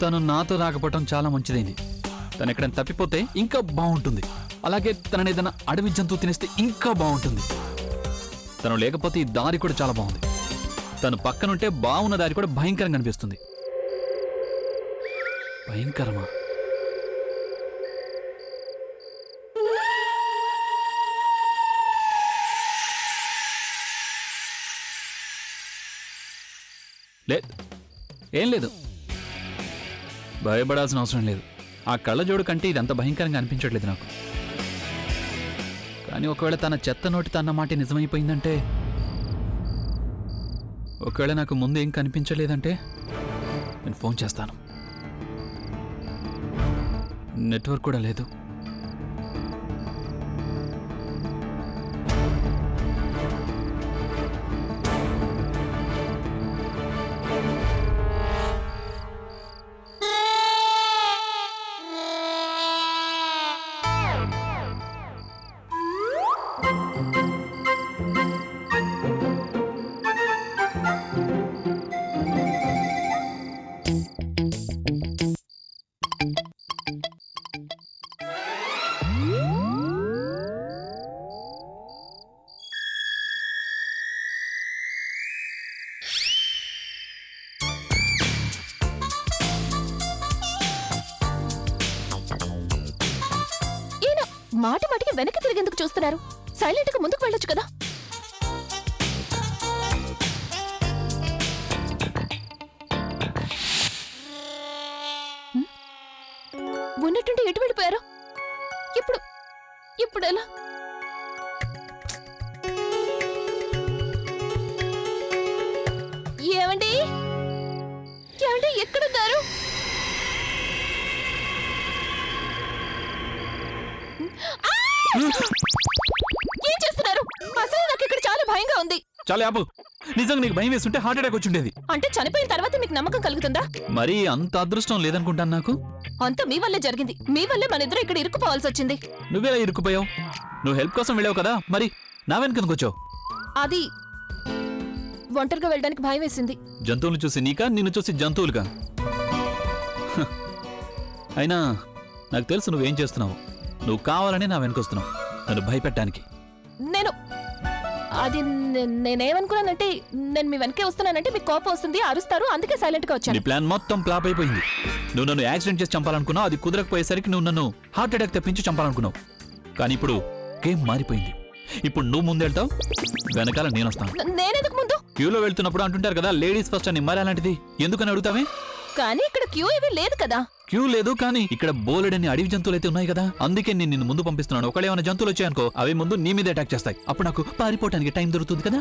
తను నాతో రాకపోవటం చాలా మంచిదైంది. తను ఎక్కడైనా తప్పిపోతే ఇంకా బాగుంటుంది. అలాగే తనని ఏదైనా అడవి జంతువు తినేస్తే ఇంకా బాగుంటుంది. తను లేకపోతే ఈ దారి కూడా చాలా బాగుంది. తను పక్కనుంటే బాగున్న దారి కూడా భయంకరంగా అనిపిస్తుంది. భయంకరమా? ఏం లేదు, భయపడాల్సిన అవసరం లేదు. ఆ కళ్ళజోడు కంటే ఇదంత భయంకరంగా అనిపించట్లేదు నాకు. కానీ ఒకవేళ తన చెత్త నోటి తన్న మాట నిజమైపోయిందంటే, ఒకవేళ నాకు ముందు ఏం కనిపించలేదంటే నేను ఫోన్ చేస్తాను. నెట్వర్క్ కూడా లేదు. మాటి మాటికి వెనక్కి తిరిగేందుకు చూస్తున్నారు? సైలెంట్ గా ముందుకు వెళ్ళొచ్చు కదా. ఉన్నట్టుండి ఎటు వెళ్ళిపోయారు? ఇప్పుడు ఎలా? ఏమండి ఏమండి ఎక్కడున్నారు? ఏం చేస్తున్నారు? అసలు నాకు ఇక్కడ చాలా భయంగా ఉంది. చాలా ఆపు. నిజంగా నీకు భయం వేస్తుంటే హార్ట్ అటాక్ వచ్చుండేది. అంటే చనిపోయిన తర్వాత మీకు నమ్మకం కలుగుతుందా? మరి అంత అదృష్టం లేదనుకుంటాను నాకు. అంతా మీ వల్లే జరిగింది. మీ వల్లే మన ఇద్దరు ఇక్కడ ఇరుక్కుపోవాల్సి వచ్చింది. నువ్వేలా ఇరుక్కుపోయావు? నువ్వు హెల్ప్ కోసం వెళ్ళావు కదా, మరి నా వెనకెందుకు వచ్చావు? అది ఒంటరిగా వెళ్ళడానికి భయం వేసింది. జంతువులు చూసి నీకా, నిన్ను చూసి జంతువులుగా? అయినా నాకు తెలుసు నువ్వేం చేస్తున్నావు. నువ్వు కావాలని నా వెనకొస్తున్నావు, నన్ను భయపెట్టడానికి. నేనేమనుకున్నానంటే, నేను మీ వెనకే వస్తున్నానంటే మీకు కోపం వస్తుంది, అరుస్తారు, అందుకే సైలెంట్ గా వచ్చాను. నీ ప్లాన్ మొత్తం ఫ్లాప్ అయిపోయింది. నువ్వు నన్ను యాక్సిడెంట్ చేసి చంపాలనుకున్నావు. అది కుదరకపోయేసరికి నువ్వు నన్ను హార్ట్ అటాక్ తెప్పించి చంపాలనుకున్నావు. కానీ ఇప్పుడు గేమ్ మారిపోయింది. ఇప్పుడు నువ్వు ముందెళ్తావు, వెనకాల నేను వస్తాను. నేనెందుకు ముందు? క్యూలో వెళ్తున్నప్పుడు అంటుంటారు కదా, లేడీస్ ఫస్ట్ అని. మరి అలాంటిది ఎందుకని అడుగుతావే? కానీ ఇక్కడ క్యూ ఏమీ లేదు కదా. క్యూ లేదు, కానీ ఇక్కడ బోలెడని అడవి జంతువులు అయితే ఉన్నాయి కదా, అందుకే నేను నిన్ను ముందు పంపిస్తున్నాను. ఒకవేళ ఏమైనా జంతువులు వచ్చాయనుకో, అవి ముందు నీ మీద అటాక్ చేస్తాయి. అప్పుడు నాకు పారిపోవటానికి టైం దొరుకుతుంది కదా.